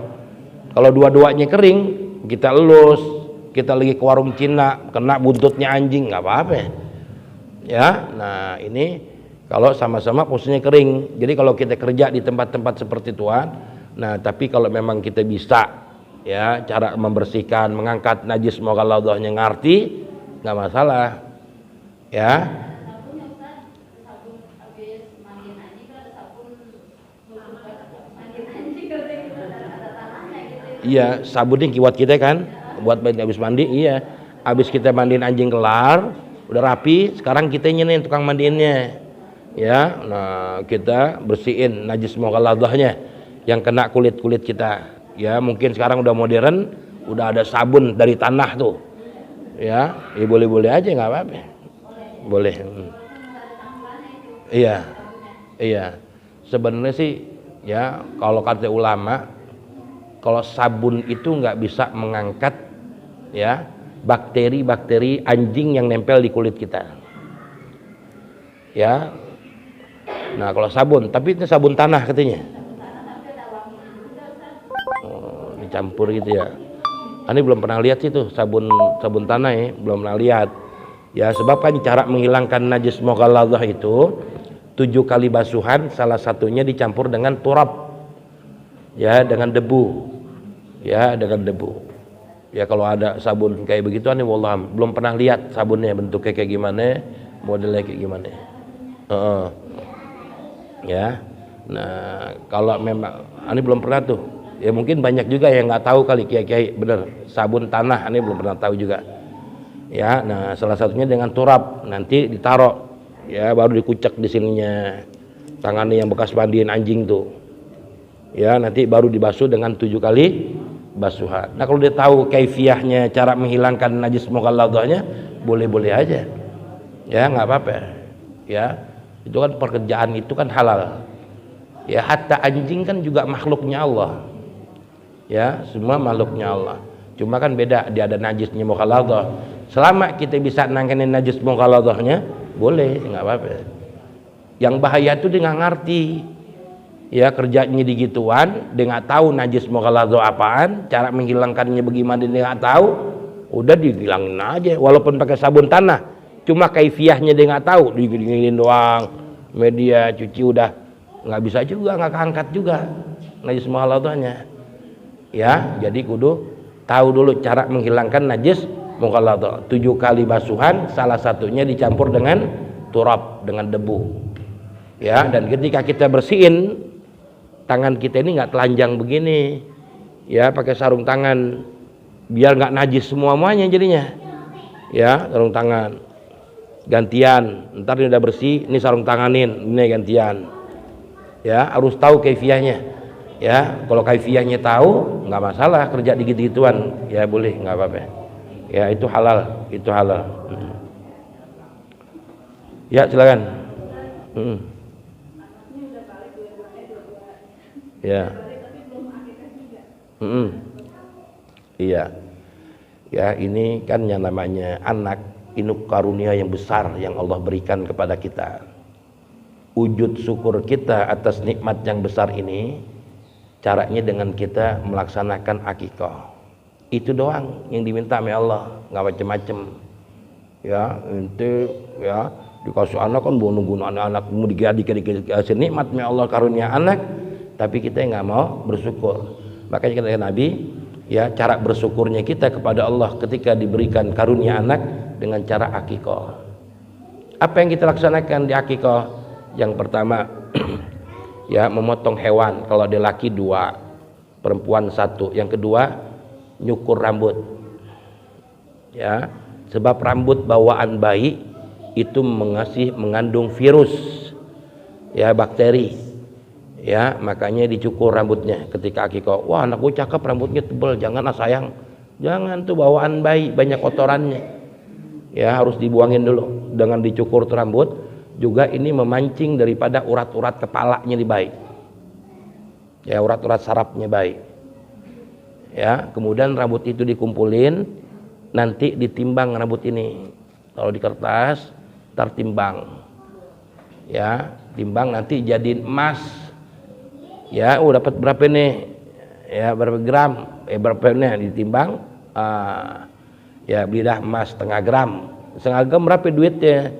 Kalau dua-duanya kering, kita elus, kita lagi ke warung Cina, kena buntutnya anjing, nggak apa-apa. Ya, nah ini Kalau sama-sama posisinya kering. Jadi kalau kita kerja di tempat-tempat seperti Tuhan, nah tapi kalau memang kita bisa ya cara membersihkan, mengangkat najis mughalladhahnya ngerti, nggak masalah. Ya. Iya, sabunnya kiwat kita kan, buat habis mandi, iya. Habis kita mandiin anjing kelar, udah rapi, sekarang kita nih tukang mandiinnya. Ya, nah kita bersihin najis mughalladhahnya yang kena kulit-kulit kita. Ya, mungkin sekarang udah modern, udah ada sabun dari tanah tuh. Ya, boleh-boleh aja nggak apa-apa. Boleh. Iya. Iya. Sebenarnya sih ya kalau kata ulama, kalau sabun itu nggak bisa mengangkat ya bakteri-bakteri anjing yang nempel di kulit kita. Ya. Nah, kalau sabun, tapi itu sabun tanah katanya. Oh, dicampur gitu ya. Ini belum pernah lihat sih tuh sabun tanah ya, belum pernah lihat. Ya, sebab kan cara menghilangkan najis mughalladhah itu 7 kali basuhan, salah satunya dicampur dengan turab. Ya, dengan debu. Ya, dengan debu. Ya, kalau ada sabun kayak begitu ini wallahi belum pernah lihat sabunnya bentuknya kayak gimana, modelnya kayak gimana. Ya. Nah, kalau memang ini belum pernah tuh. Ya mungkin banyak juga yang nggak tahu kali kiai-kiai bener sabun tanah ini belum pernah tahu juga. Ya, nah salah satunya dengan turab, nanti ditaruh ya baru dikucek di sininya. Tangannya yang bekas mandiin anjing tuh. Ya, nanti baru dibasuh dengan 7 kali basuhan. Nah, kalau dia tahu kaifiyahnya cara menghilangkan najis mughalladhahnya, boleh-boleh aja. Ya, nggak apa-apa. Ya. Itu kan pekerjaan itu kan halal. Ya, hatta anjing kan juga makhluknya Allah. Ya, semua makhluknya Allah. Cuma kan beda, dia ada najisnya mughalladhah. Selama kita bisa nangkenin najis mughalladhahnya, boleh, nggak apa-apa. Yang bahaya itu dia nggak ngerti. Ya, kerjanya digituan, dia nggak tahu najis mughalladhah apaan, cara menghilangkannya bagaimana dia nggak tahu. Udah dihilangin aja, walaupun pakai sabun tanah. Cuma kaifiyahnya dia nggak tahu, digini doang, media cuci udah nggak bisa juga, nggak keangkat juga najis mughalladhahnya. Ya, jadi kudu tahu dulu cara menghilangkan najis mughalladhah. 7 kali basuhan, salah satunya dicampur dengan turab, dengan debu. Ya, dan ketika kita bersihin tangan kita ini nggak telanjang begini. Ya, pakai sarung tangan biar nggak najis semuanya jadinya. Ya, sarung tangan. Gantian, ntar ini udah bersih, ini sarung tanganin, ini gantian. Ya, harus tahu kaifiyahnya. Ya, kalau kaifiyahnya tahu, nggak masalah kerja gitu-gituan. Ya boleh, nggak apa-apa. Ya, itu halal, itu halal. Ya, silakan. Ya. Iya. Ya, ini kan yang namanya anak. Ini karunia yang besar yang Allah berikan kepada kita. Wujud syukur kita atas nikmat yang besar ini caranya dengan kita melaksanakan akikah. Itu doang yang diminta oleh Allah, nggak macem-macem. Ya, itu ya dikasih anak kan nunggu anak mau dikasih nikmatnya Allah karunia anak, tapi kita nggak mau bersyukur. Makanya kata Nabi, ya cara bersyukurnya kita kepada Allah ketika diberikan karunia anak dengan cara akikah. Apa yang kita laksanakan di akikah? Yang pertama ya memotong hewan, kalau dia laki 2, perempuan 1. Yang kedua nyukur rambut. Ya, sebab rambut bawaan bayi itu mengandung virus. Ya, bakteri. Ya, makanya dicukur rambutnya ketika akikah. Wah, anak gue cakep rambutnya tebal, jangan sayang. Jangan tuh bawaan bayi banyak kotorannya. Ya, harus dibuangin dulu dengan dicukur rambut. Juga ini memancing daripada urat-urat kepalanya di bayi. Ya, urat-urat sarafnya bayi. Ya, kemudian rambut itu dikumpulin, nanti ditimbang rambut ini. Kalau di kertas, tertimbang. Ya, timbang nanti jadiin emas. Ya, dapat berapa nih? Ya, berapa gram? Berapa nih ditimbang? Ya, beli dah emas setengah gram berapa duitnya?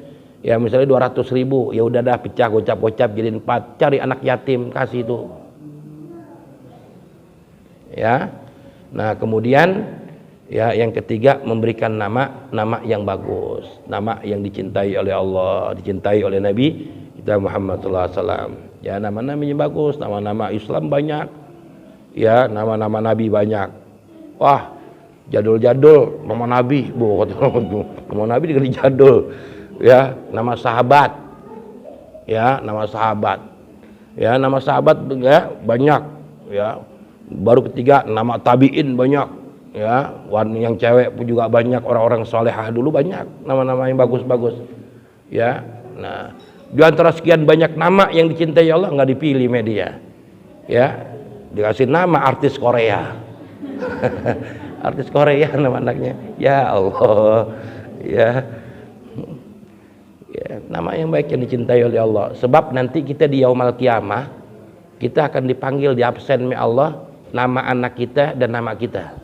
Ya misalnya 200.000, ya udah dah pecah gocap-gocap jadi 4, cari anak yatim kasih itu. Ya. Nah, kemudian ya yang ketiga memberikan nama yang bagus, nama yang dicintai oleh Allah, dicintai oleh Nabi kita Muhammad sallallahu alaihi wasallam. Ya nama-namanya bagus, nama-nama Islam banyak. Ya, nama-nama Nabi banyak. Wah, jadul-jadul nama Nabi, nama Nabi diganti jadul. Ya, nama sahabat. Ya, nama sahabat. Ya, nama sahabat ya banyak. Ya. Baru ketiga nama tabi'in banyak. Ya, yang cewek pun juga banyak, orang-orang solehah dulu banyak nama-nama yang bagus-bagus. Ya. Nah, di antara sekian banyak nama yang dicintai Allah nggak dipilih media. Ya. Dikasih nama artis Korea. Artis Korea nama anaknya. Ya Allah. Ya. Ya, nama yang baik yang dicintai oleh Allah. Sebab nanti kita di yaumul qiyamah kita akan dipanggil di absen oleh Allah nama anak kita dan nama kita.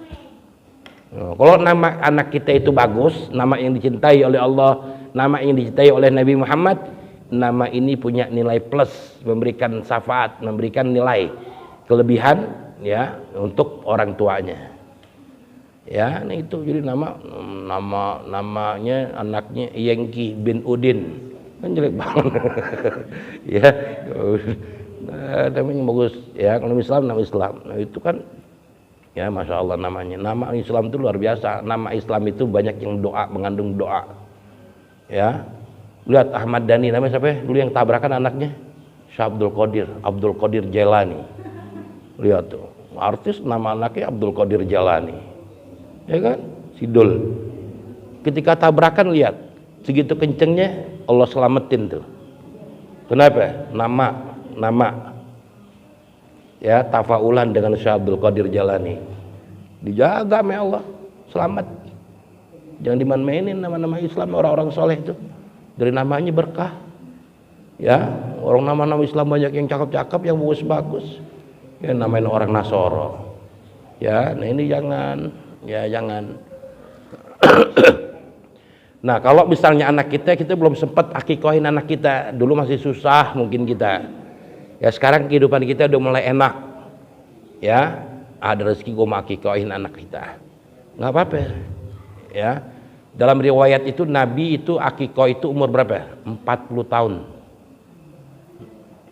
Nah, kalau nama anak kita itu bagus, nama yang dicintai oleh Allah, nama yang dicintai oleh Nabi Muhammad, nama ini punya nilai plus, memberikan syafaat, memberikan nilai kelebihan ya untuk orang tuanya. Ya, nah itu jadi namanya anaknya Yengki bin Udin kan jelek banget. Ya, namanya bagus ya, kalau Islam nama Islam. Nah itu kan ya masya Allah namanya. Nama Islam itu luar biasa. Nama Islam itu banyak yang doa, mengandung doa. Ya, lihat Ahmad Dhani namanya siapa? Dulu yang tabrakan anaknya Syekh Abdul Qadir Jailani. Lihat tuh, artis nama anaknya Abdul Qadir Jailani. Ya kan, Sidul. Ketika tabrakan lihat, segitu kencengnya Allah selamatin tuh. Kenapa? Nama. Ya, tafaulan dengan Syekh Abdul Qadir Jailani. Dijaga sama Allah, selamat. Jangan dimain-mainin nama-nama Islam, orang-orang soleh itu. Dari namanya berkah. Ya, orang nama-nama Islam banyak yang cakep-cakep, yang bagus-bagus. Ya, namain orang Nasoro. Ya, nah ini jangan. Ya jangan. Nah kalau misalnya anak kita belum sempat akikohin anak kita, dulu masih susah mungkin kita. Ya sekarang kehidupan kita udah mulai enak. Ya ada rezeki gue mau akikohin anak kita, nggak apa-apa. Ya dalam riwayat itu Nabi itu akikoh itu umur berapa? 40 tahun.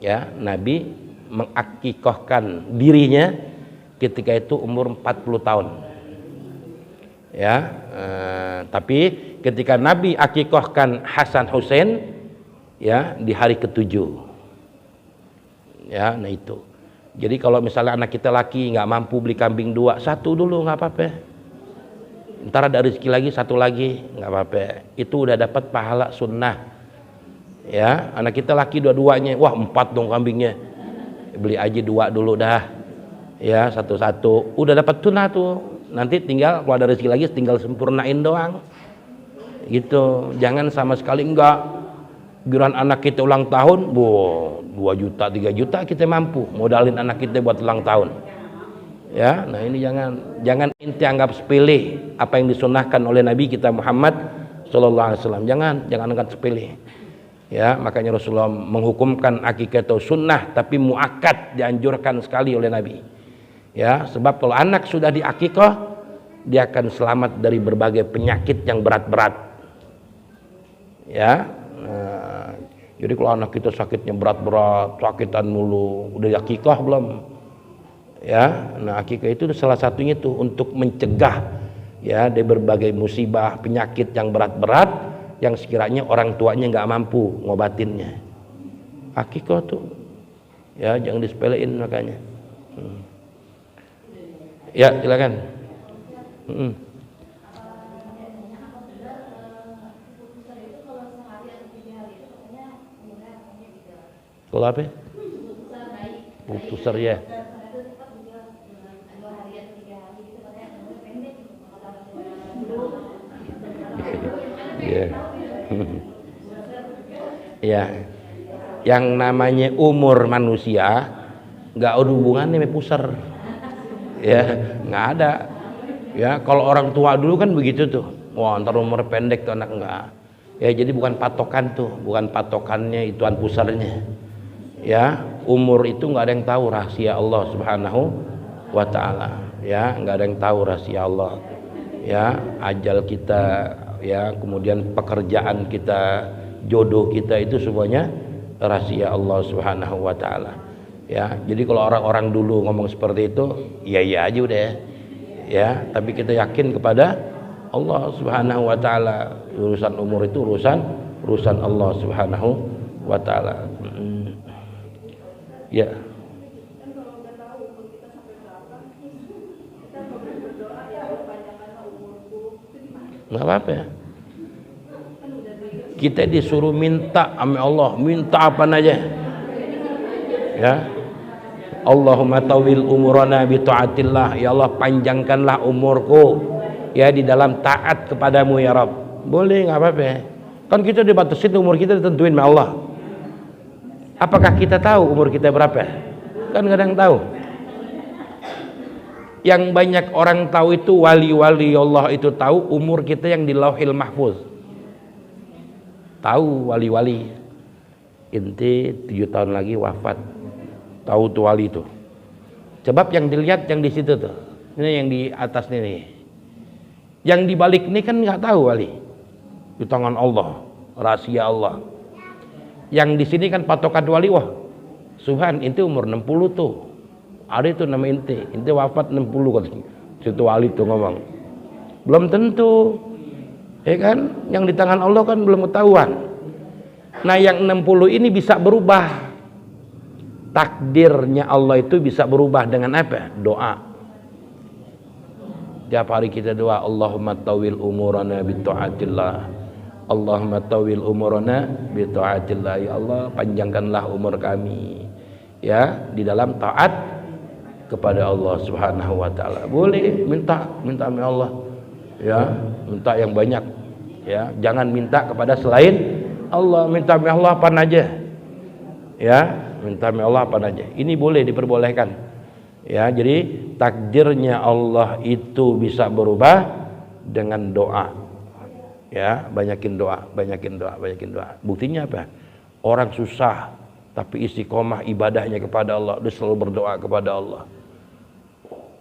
Ya Nabi mengakikohkan dirinya ketika itu umur 40 tahun. Ya, tapi ketika Nabi akikohkan Hasan Hussein, ya di hari ke-7. Ya, nah itu. Jadi kalau misalnya anak kita laki nggak mampu beli kambing 2, 1 dulu nggak apa-apa. Ntar ada rezeki lagi 1 lagi nggak apa-apa. Itu udah dapat pahala sunnah. Ya, anak kita laki 2-2-nya, wah 4 dong kambingnya. Beli aja 2 dulu dah. Ya, 1-1. Udah dapat sunnah tuh. Nanti tinggal kalau ada rezeki lagi tinggal sempurnain doang gitu. Jangan sama sekali enggak giliran anak kita ulang tahun 2 juta 3 juta kita mampu modalin anak kita buat ulang tahun ya. Nah ini jangan inti anggap sepele apa yang disunahkan oleh Nabi kita Muhammad sallallahu alaihi wasallam. Jangan anggap sepele ya. Makanya Rasulullah menghukumkan akikah itu sunnah tapi muakkad, dianjurkan sekali oleh Nabi. Ya, sebab kalau anak sudah diakikah, dia akan selamat dari berbagai penyakit yang berat-berat. Ya, nah, jadi kalau anak kita sakitnya berat-berat, sakitan mulu, udah diakikah belum? Ya, nah akikah itu salah satunya tuh untuk mencegah ya dari berbagai musibah, penyakit yang berat-berat yang sekiranya orang tuanya nggak mampu ngobatinnya. Akikah tuh, ya jangan disepelein makanya. Ya silakan. Kalau apa? Putusar ya. Ya. Ya. Yang namanya umur manusia nggak ada hubungannya sama pusar. Ya nggak ada ya. Kalau orang tua dulu kan begitu tuh, wah ntar umur pendek tuh anak, enggak. Ya, jadi bukan patokan tuh, bukan patokannya ituan pusarnya. Ya, umur itu nggak ada yang tahu rahasia Allah Subhanahu wa taala. Ya, nggak ada yang tahu rahasia Allah. Ya, ajal kita, ya, kemudian pekerjaan kita, jodoh kita itu semuanya rahasia Allah Subhanahu wa taala. Ya, jadi kalau orang-orang dulu ngomong seperti itu, iya aja udah. Ya, tapi kita yakin kepada Allah Subhanahu wa taala. Urusan umur itu urusan Allah Subhanahu wa taala. Ya. Nggak apa-apa ya. Kita disuruh minta sama Allah, minta apa aja. Ya. Allahumma tawil umurana bi taatillah. Ya Allah, panjangkanlah umurku ya di dalam taat kepadamu ya Rabb. Boleh, nggak apa-apa ya. Kan kita dibatasin umur kita ditentuin sama Allah. Apakah kita tahu umur kita berapa? Kan nggak ada yang tahu. Yang banyak orang tahu itu wali-wali Allah itu tahu umur kita yang di Lauhil Mahfuz. Tahu wali-wali. Inti 7 tahun lagi wafat. Tahu tuh wali itu. Sebab yang dilihat yang di situ tuh. Ini yang di atas ini. Yang di balik ini kan nggak tahu wali. Di tangan Allah, rahasia Allah. Yang di sini kan patokan wali, wah Subhan, inti umur 60 tuh. Ada itu nama inti wafat 60 kan. Situ wali tuh ngomong. Belum tentu. Ya kan? Yang di tangan Allah kan belum ketahuan. Nah, yang 60 ini bisa berubah. Takdirnya Allah itu bisa berubah dengan apa? Doa. Tiap hari kita doa, Allahumma tawil umurana bi taatillah. Allahumma tawil umurana bi taatillah. Ya Allah, panjangkanlah umur kami ya di dalam taat kepada Allah Subhanahu wa taala. Boleh minta sama Allah. Ya, minta yang banyak. Ya, jangan minta kepada selain Allah, minta sama Allah apa aja. Ya, minta sama Allah apa aja. Ini boleh diperbolehkan. Ya, jadi takdirnya Allah itu bisa berubah dengan doa. Ya, banyakin doa. Buktinya apa? Orang susah tapi istiqomah ibadahnya kepada Allah, dia selalu berdoa kepada Allah.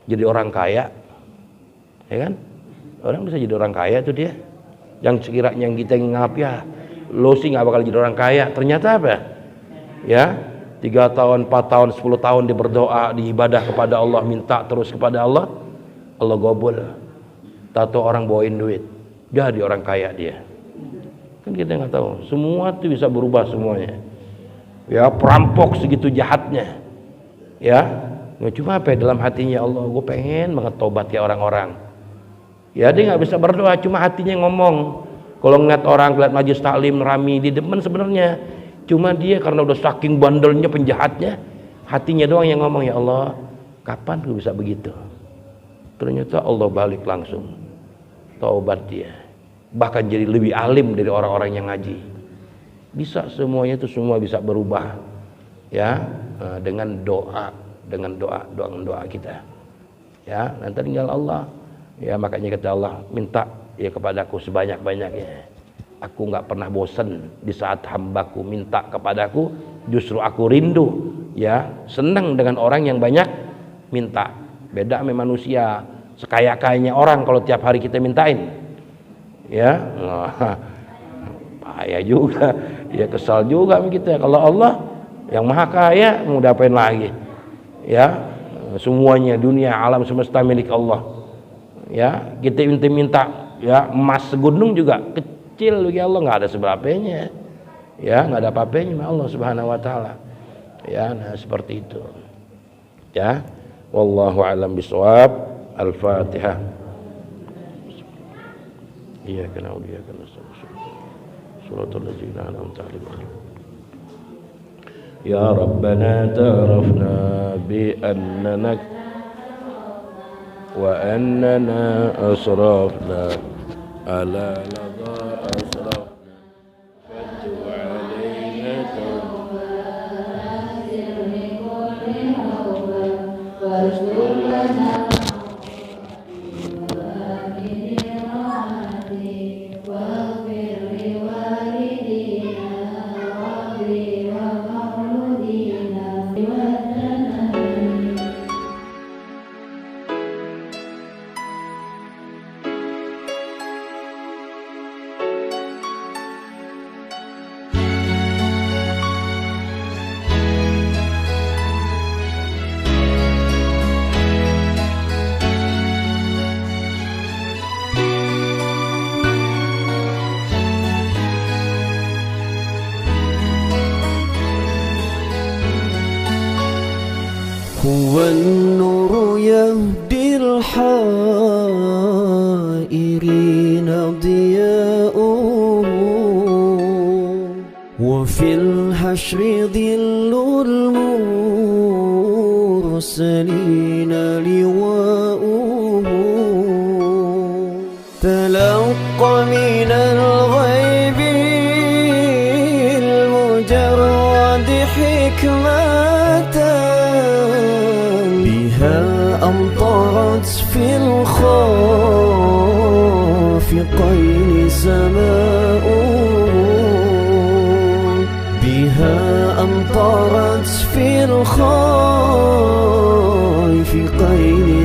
Jadi orang kaya, ya kan? Orang bisa jadi orang kaya tuh dia. Yang sekiranya yang kita nganggap ya, lo sih nggak bakal jadi orang kaya. Ternyata apa? Ya, 3 tahun, 4 tahun, 10 tahun dia berdoa, diibadah kepada Allah, minta terus kepada Allah, Allah gobol. Tato orang bawain duit, jadi orang kaya dia. Kan kita nggak tahu. Semua itu bisa berubah semuanya. Ya, perampok segitu jahatnya. Ya, nggak cuma apa dalam hatinya Allah, gue pengen banget tobat kayak orang-orang. Ya, dia nggak bisa berdoa, cuma hatinya ngomong. Kalau ngeliat orang, ngeliat majelis taklim rami, di depan sebenarnya. Cuma dia karena udah saking bandelnya penjahatnya, hatinya doang yang ngomong, ya Allah, kapan gue bisa begitu? Ternyata Allah balik langsung, taubat dia. Bahkan jadi lebih alim dari orang-orang yang ngaji. Bisa semuanya itu semua bisa berubah, ya, dengan doa kita. Ya, nanti tinggal Allah. Ya, makanya kata Allah, minta ya kepadaku sebanyak-banyaknya. Aku nggak pernah bosan di saat hambaku minta kepadaku, justru aku rindu, ya, senang dengan orang yang banyak minta. Beda sama manusia, sekaya-kayanya orang kalau tiap hari kita mintain, ya, bahaya juga, ya kesal juga kita. Kalau Allah yang maha kaya mau dapain lagi, ya, semuanya dunia alam semesta milik Allah, ya, kita minta, ya, emas segunung juga kecil bagi Allah, nggak ada seberapanya, ya, nggak ada apa-apanya sama Allah Subhanahu wa taala. Ya, nah seperti itu. Ya, wallahu a'lam bishawab. Al-Fatihah. Iya, kana uliya kana suratul ladzina an'amta 'alaihim. Ya Rabbana ta'arafna bi annana wa annana asrafna ala ladha asrafna fatu alaina tawbah هو النور يهدي الحائرين ضياؤه وفي الحشر ظل المرسلين لواؤه تلقى من الغيب المجرد حكمة بها أمطرت في الخافقين سماؤه بها أمطرت في الخافقين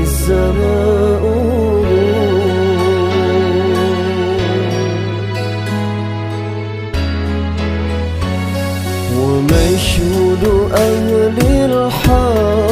سماؤه ومشهود أهل الحق